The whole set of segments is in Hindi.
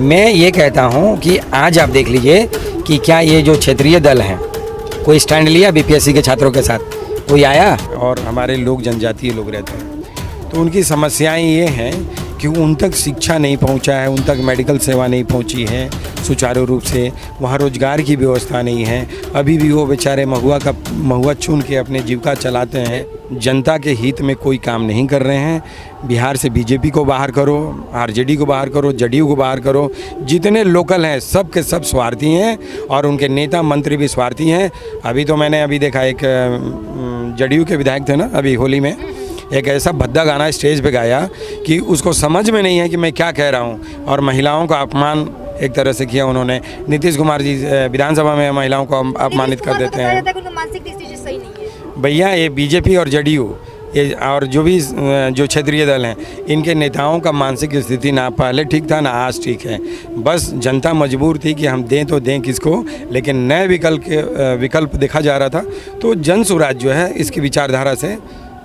मैं ये कहता हूँ कि आज आप देख लीजिए कि क्या ये जो क्षेत्रीय दल हैं कोई स्टैंड लिया बीपीएससी के छात्रों के साथ, कोई आया? और हमारे लोग जनजातीय लोग रहते हैं तो उनकी समस्याएं ये हैं कि उन तक शिक्षा नहीं पहुंचा है, उन तक मेडिकल सेवा नहीं पहुंची है सुचारू रूप से, वहाँ रोजगार की व्यवस्था नहीं है। अभी भी वो बेचारे महुआ चुन के अपने जीविका चलाते हैं। जनता के हित में कोई काम नहीं कर रहे हैं। बिहार से बीजेपी को बाहर करो, आरजेडी को बाहर करो, जदयू को बाहर करो, जितने लोकल हैं सब के सब स्वार्थी हैं और उनके नेता मंत्री भी स्वार्थी हैं। अभी तो मैंने देखा एक जदयू के विधायक थे ना, अभी होली में एक ऐसा भद्दा गाना स्टेज पे गाया कि उसको समझ में नहीं है कि मैं क्या कह रहा हूँ, और महिलाओं का अपमान एक तरह से किया उन्होंने। नीतीश कुमार जी विधानसभा में महिलाओं को अपमानित कर देते हैं। भैया ये बीजेपी और जदयू ये और जो क्षेत्रीय दल हैं, इनके नेताओं का मानसिक स्थिति ना पहले ठीक था ना आज ठीक है। बस जनता मजबूर थी कि हम दें तो दें किसको, लेकिन नए विकल्प देखा जा रहा था। तो जन स्वराज जो है इसकी विचारधारा से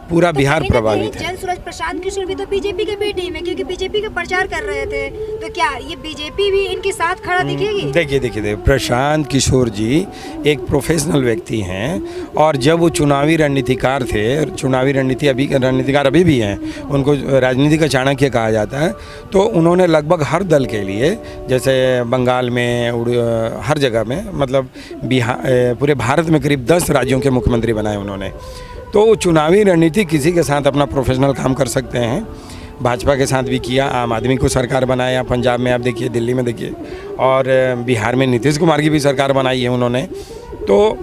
पूरा तो बिहार प्रभावित है। जन स्वराज प्रशांत किशोर भी तो बीजेपी के भी टीम है, क्योंकि बीजेपी का प्रचार कर रहे थे, तो क्या ये बीजेपी भी इनके साथ खड़ा दिखेगी? देखिए प्रशांत किशोर जी एक प्रोफेशनल व्यक्ति हैं और जब वो चुनावी रणनीतिकार थे, चुनावी रणनीतिकार अभी भी हैं, उनको राजनीति का चाणक्य कहा जाता है, तो उन्होंने लगभग हर दल के लिए, जैसे बंगाल में, हर जगह में, मतलब पूरे भारत में करीब 10 राज्यों के मुख्यमंत्री बनाए उन्होंने। तो चुनावी रणनीति किसी के साथ अपना प्रोफेशनल काम कर सकते हैं। भाजपा के साथ भी किया, आम आदमी को सरकार बनाया, पंजाब में आप देखिए, दिल्ली में देखिए, और बिहार में नीतीश कुमार की भी सरकार बनाई है उन्होंने। तो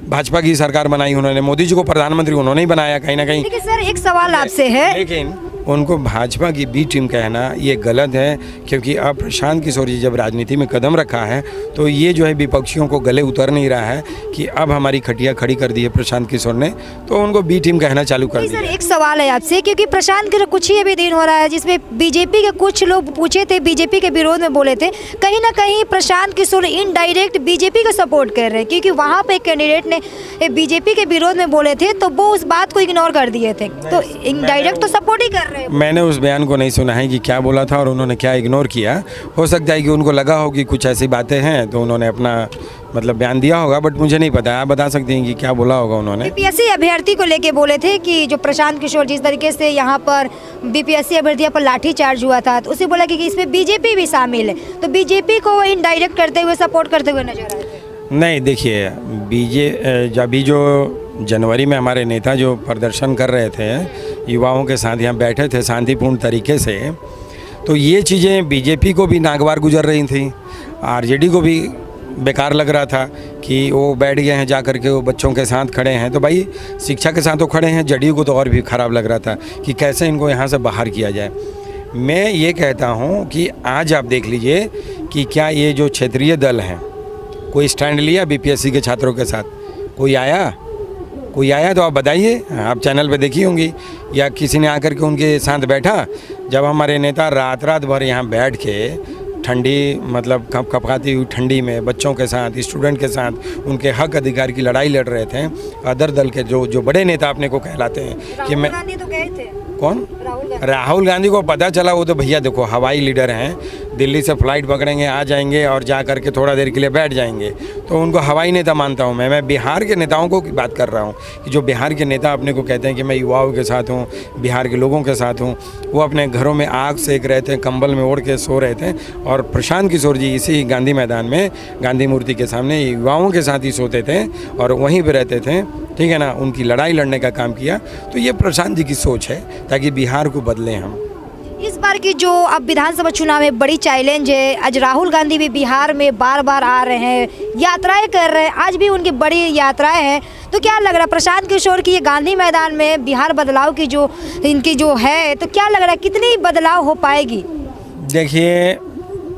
भाजपा की सरकार बनाई उन्होंने, मोदी जी को प्रधानमंत्री उन्होंने ही बनाया कहीं ना कहीं। लेकिन सर एक सवाल आपसे है, लेकिन उनको भाजपा की बी टीम कहना ये गलत है, क्योंकि अब प्रशांत किशोर जी जब राजनीति में कदम रखा है तो ये जो है विपक्षियों को गले उतर नहीं रहा है कि अब हमारी खटिया खड़ी कर दी है प्रशांत किशोर ने, तो उनको बी टीम कहना चालू कर दिया। सर एक सवाल है आपसे, क्योंकि प्रशांत किशोर कुछ ही अभी दिन हो रहा है जिसमें बीजेपी के कुछ लोग पूछे थे, बीजेपी के विरोध में बोले थे, कहीं ना कहीं प्रशांत किशोर इनडायरेक्ट बीजेपी को सपोर्ट कर रहे हैं, क्योंकि वहाँ पे कैंडिडेट ने बीजेपी के विरोध में बोले थे तो वो उस बात को इग्नोर कर दिए थे, तो इनडायरेक्ट तो सपोर्ट ही कर रहे हैं। मैंने उस बयान को नहीं सुना है कि क्या बोला था और उन्होंने क्या इग्नोर किया। हो सकता है कि उनको लगा हो कि कुछ ऐसी बातें हैं तो उन्होंने अपना बयान दिया होगा, बट मुझे नहीं पता। आप बता सकते हैं कि क्या बोला होगा उन्होंने? बीपीएससी अभ्यर्थी को लेके बोले थे कि जो प्रशांत किशोर जिस तरीके से यहाँ पर बीपीएससी अभ्यर्थियों पर लाठीचार्ज हुआ था, तो उसे बोला कि इसमें बीजेपी भी शामिल है, तो बीजेपी को इनडायरेक्ट करते हुए सपोर्ट करते हुए नजर आए थे। नहीं, देखिए अभी जो जनवरी में हमारे नेता जो प्रदर्शन कर रहे थे, युवाओं के साथ यहाँ बैठे थे शांतिपूर्ण तरीके से, तो ये चीज़ें बीजेपी को भी नागवार गुजर रही थी, आरजेडी को भी बेकार लग रहा था कि वो बैठ गए हैं जा कर के, वो बच्चों के साथ खड़े हैं, तो भाई शिक्षा के साथ तो खड़े हैं। जदयू को तो और भी ख़राब लग रहा था कि कैसे इनको यहाँ से बाहर किया जाए। मैं ये कहता हूँ कि आज आप देख लीजिए कि क्या ये जो क्षेत्रीय दल हैं कोई स्टैंड लिया बीपीएससी के छात्रों के साथ, कोई आया तो आप बताइए, आप चैनल पे देखी होंगी, या किसी ने आकर के उनके साथ बैठा। जब हमारे नेता रात भर यहाँ बैठ के ठंडी कपकपाती हुई ठंडी में बच्चों के साथ, स्टूडेंट के साथ उनके हक अधिकार की लड़ाई लड़ रहे थे, अदर दल के जो बड़े नेता अपने को कहलाते हैं कि मैं तो गए थे। कौन? राहुल गांधी को पता चला, वो तो भैया देखो हवाई लीडर हैं, दिल्ली से फ्लाइट पकड़ेंगे, आ जाएंगे और जा करके थोड़ा देर के लिए बैठ जाएंगे, तो उनको हवाई नेता मानता हूं मैं बिहार के नेताओं को की बात कर रहा हूं कि जो बिहार के नेता अपने को कहते हैं कि मैं युवाओं के साथ हूं, बिहार के लोगों के साथ हूं, वो अपने घरों में आग सेक रहे थे, कंबल में ओढ़ के सो रहे थे, और प्रशांत किशोर जी इसी गांधी मैदान में गांधी मूर्ति के सामने युवाओं के साथ ही सोते थे और वहीं पर रहते थे, ठीक है ना, उनकी लड़ाई लड़ने का काम किया। तो ये प्रशांत जी की सोच है ताकि बिहार को बदलें हम। इस बार की जो अब विधानसभा चुनाव में बड़ी चैलेंज है, आज राहुल गांधी भी बिहार में बार आ रहे हैं, यात्राएं कर रहे हैं, आज भी उनकी बड़ी यात्राएं हैं, तो क्या लग रहा है प्रशांत किशोर की ये गांधी मैदान में बिहार बदलाव की जो इनकी जो है, तो क्या लग रहा है कितनी बदलाव हो पाएगी? देखिए,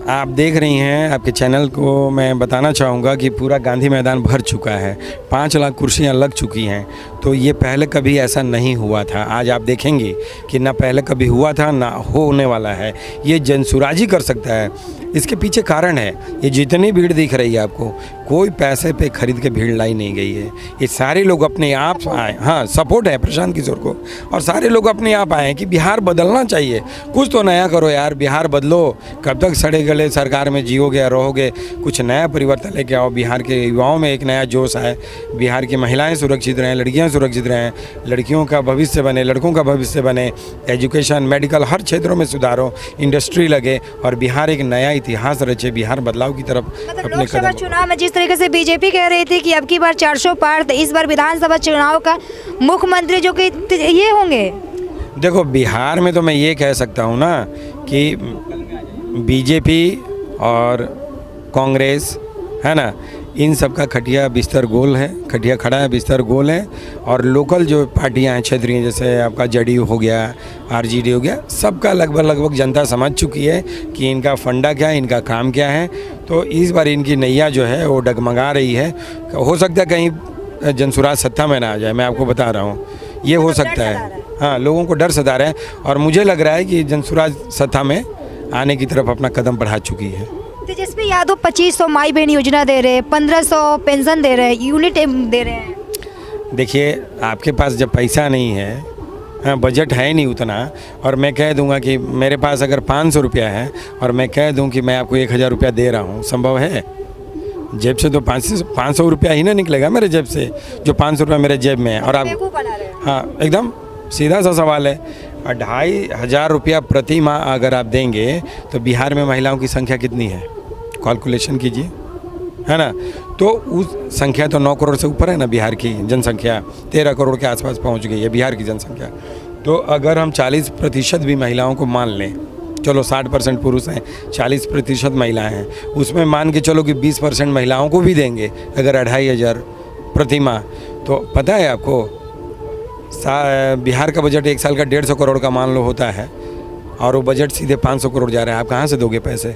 आप देख रही हैं, आपके चैनल को मैं बताना चाहूँगा कि पूरा गांधी मैदान भर चुका है, 5 लाख कुर्सियाँ लग चुकी हैं, तो ये पहले कभी ऐसा नहीं हुआ था। आज आप देखेंगे कि ना पहले कभी हुआ था ना होने वाला है। ये जनसुराजी कर सकता है। इसके पीछे कारण है, ये जितनी भीड़ दिख रही है आपको, कोई पैसे पे खरीद के भीड़ लाई नहीं गई है। ये सारे लोग अपने आप आए, हाँ सपोर्ट है प्रशांत किशोर को, और सारे लोग अपने आप आए कि बिहार बदलना चाहिए, कुछ तो नया करो यार, बिहार बदलो, कब तक सड़े गले सरकार में जियोगे या रहोगे, कुछ नया परिवर्तन लेके आओ। बिहार के युवाओं में एक नया जोश आए, बिहार की महिलाएँ सुरक्षित रहें, लड़कियाँ सुरक्षित रहें, लड़कियों का भविष्य बने, लड़कों का भविष्य बने, एजुकेशन मेडिकल हर क्षेत्रों में सुधार हो, इंडस्ट्री लगे और बिहार एक नया इतिहास रचे, बिहार बदलाव की तरफ अपने लोकसभा कदम। चुनाव में जिस तरीके से बीजेपी कह रही थी कि अब की बार 400 पार, तो इस बार विधानसभा चुनाव का मुख्यमंत्री जो कि ये होंगे। देखो बिहार में तो मैं ये कह सकता हूँ ना कि बीजेपी और कांग्रेस है ना, इन सब का खटिया बिस्तर गोल है, खटिया खड़ा है, बिस्तर गोल है। और लोकल जो पार्टियां हैं क्षेत्रीय, जैसे आपका जेडीयू हो गया, आरजेडी हो गया, सबका लगभग जनता समझ चुकी है कि इनका फंडा क्या है, इनका काम क्या है। तो इस बार इनकी नैया जो है वो डगमगा रही है। हो सकता है कहीं जनसुराज सत्ता में ना आ जाए, मैं आपको बता रहा हूँ, ये हो सकता है। हाँ, लोगों को डर सता रहा है और मुझे लग रहा है कि जनसुराज सत्ता में आने की तरफ अपना कदम बढ़ा चुकी है। तेजस्वी यादव 2500 माई बहन योजना दे रहे हैं, 1500 पेंशन दे रहे हैं, यूनिट दे रहे हैं। देखिए आपके पास जब पैसा नहीं है, हाँ बजट है नहीं उतना, और मैं कह दूंगा कि मेरे पास अगर 500 रुपया है और मैं कह दूं कि मैं आपको 1000 रुपया दे रहा हूँ, संभव है? जेब से तो 500 रुपया ही ना निकलेगा मेरे जेब से, जो 500 रुपया मेरे जेब में है। और आप, हाँ एकदम सीधा सा सवाल है, 2500 रुपया प्रति माह अगर आप देंगे तो बिहार में महिलाओं की संख्या कितनी है, कैलकुलेशन कीजिए, है ना। तो उस संख्या तो 9 करोड़ से ऊपर है ना, बिहार की जनसंख्या 13 करोड़ के आसपास पहुंच गई है बिहार की जनसंख्या। तो अगर हम 40% भी महिलाओं को मान लें, चलो 60% पुरुष हैं, 40% महिलाएं हैं, उसमें मान के चलो कि 20% महिलाओं को भी देंगे अगर 2500 प्रति माह, तो पता है आपको बिहार का बजट एक साल का 150 करोड़ का मान लो होता है, और वो बजट सीधे 500 करोड़ जा रहा है। आप कहाँ से दोगे पैसे?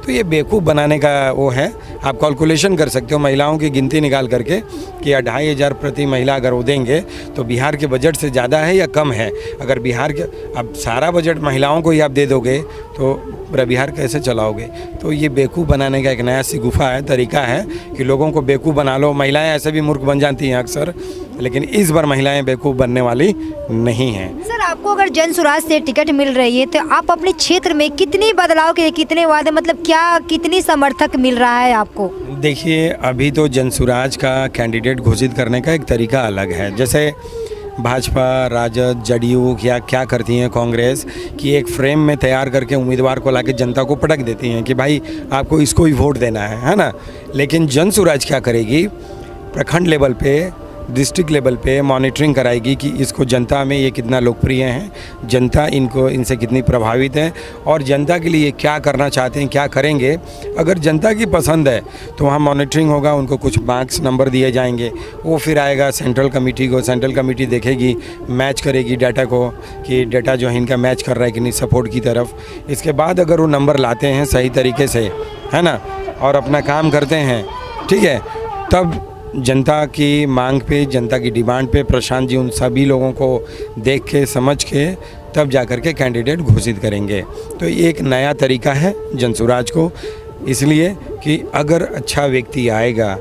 तो ये बेवकूफ़ बनाने का वो है। आप कैलकुलेशन कर सकते हो महिलाओं की गिनती निकाल करके कि 2500 प्रति महिला अगर वो देंगे तो बिहार के बजट से ज़्यादा है या कम है। अगर बिहार के अब सारा बजट महिलाओं को ही आप दे दोगे तो पूरा बिहार कैसे चलाओगे? तो ये बेवकूफ़ बनाने का एक नया सी गुफा है, तरीका है कि लोगों को बेवकूफ़ बना लो। महिलाएं ऐसे भी मूर्ख बन जाती हैं अक्सर, लेकिन इस बार महिलाएं बेवकूफ़ बनने वाली नहीं हैं। सर, आपको अगर जनसुराज से टिकट मिल रही है तो आप अपने क्षेत्र में कितनी बदलाव के, कितने वादे, मतलब क्या कितनी समर्थक मिल रहा है आपको? देखिए अभी तो जनसुराज का कैंडिडेट घोषित करने का एक तरीका अलग है। जैसे भाजपा, राजद, जेडीयू क्या करती हैं कांग्रेस कि एक फ्रेम में तैयार करके उम्मीदवार को लाके जनता को पटक देती हैं कि भाई आपको इसको ही वोट देना है ना। लेकिन जनसुराज क्या करेगी, प्रखंड लेवल पे, डिस्ट्रिक्ट लेवल पे मॉनिटरिंग कराएगी कि इसको जनता में ये कितना लोकप्रिय हैं, जनता इनसे कितनी प्रभावित है और जनता के लिए क्या करना चाहते हैं, क्या करेंगे। अगर जनता की पसंद है तो वहाँ मॉनिटरिंग होगा, उनको कुछ मार्क्स नंबर दिए जाएंगे, वो फिर आएगा सेंट्रल कमेटी को, सेंट्रल कमेटी देखेगी, मैच करेगी डाटा को कि डाटा जो है इनका मैच कर रहा है कि नहीं सपोर्ट की तरफ। इसके बाद अगर वो नंबर लाते हैं सही तरीके से, है ना, और अपना काम करते हैं, ठीक है, तब जनता की मांग पे, जनता की डिमांड पे प्रशांत जी उन सभी लोगों को देख के समझ के तब जा कर के कैंडिडेट घोषित करेंगे। तो ये एक नया तरीका है जनसुराज को, इसलिए कि अगर अच्छा व्यक्ति आएगा,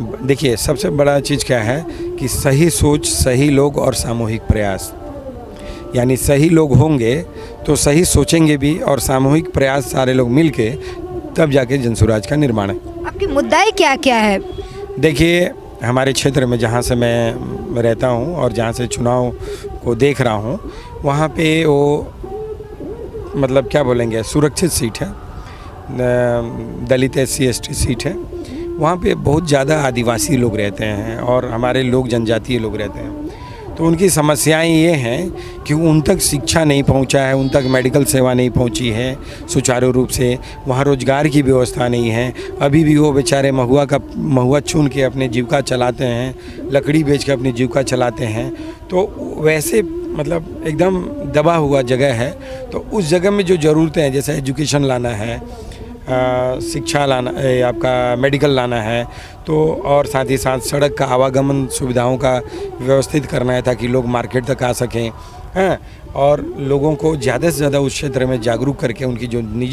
देखिए सबसे बड़ा चीज़ क्या है कि सही सोच, सही लोग और सामूहिक प्रयास, यानी सही लोग होंगे तो सही सोचेंगे भी और सामूहिक प्रयास सारे लोग मिल के तब जाके जनसुराज का निर्माण है। आपकी मुद्दाएं क्या क्या है? देखिए हमारे क्षेत्र में जहाँ से मैं रहता हूँ और जहाँ से चुनाव को देख रहा हूँ, वहाँ पे वो मतलब क्या बोलेंगे, सुरक्षित सीट है, दलित SC ST सीट है। वहाँ पे बहुत ज़्यादा आदिवासी लोग रहते हैं और हमारे लोग जनजातीय लोग रहते हैं। तो उनकी समस्याएं ये हैं कि उन तक शिक्षा नहीं पहुंचा है, उन तक मेडिकल सेवा नहीं पहुंची है सुचारू रूप से, वहाँ रोजगार की व्यवस्था नहीं है। अभी भी वो बेचारे महुआ चुन के अपनी जीविका चलाते हैं, लकड़ी बेच के अपनी जीविका चलाते हैं। तो वैसे मतलब एकदम दबा हुआ जगह है। तो उस जगह में जो ज़रूरतें हैं, जैसे एजुकेशन लाना है, शिक्षा लाना, आपका मेडिकल लाना है, तो और साथ ही साथ सड़क का आवागमन सुविधाओं का व्यवस्थित करना है ताकि लोग मार्केट तक आ सकें, हैं, और लोगों को ज़्यादा से ज़्यादा उस क्षेत्र में जागरूक करके उनकी जो निजी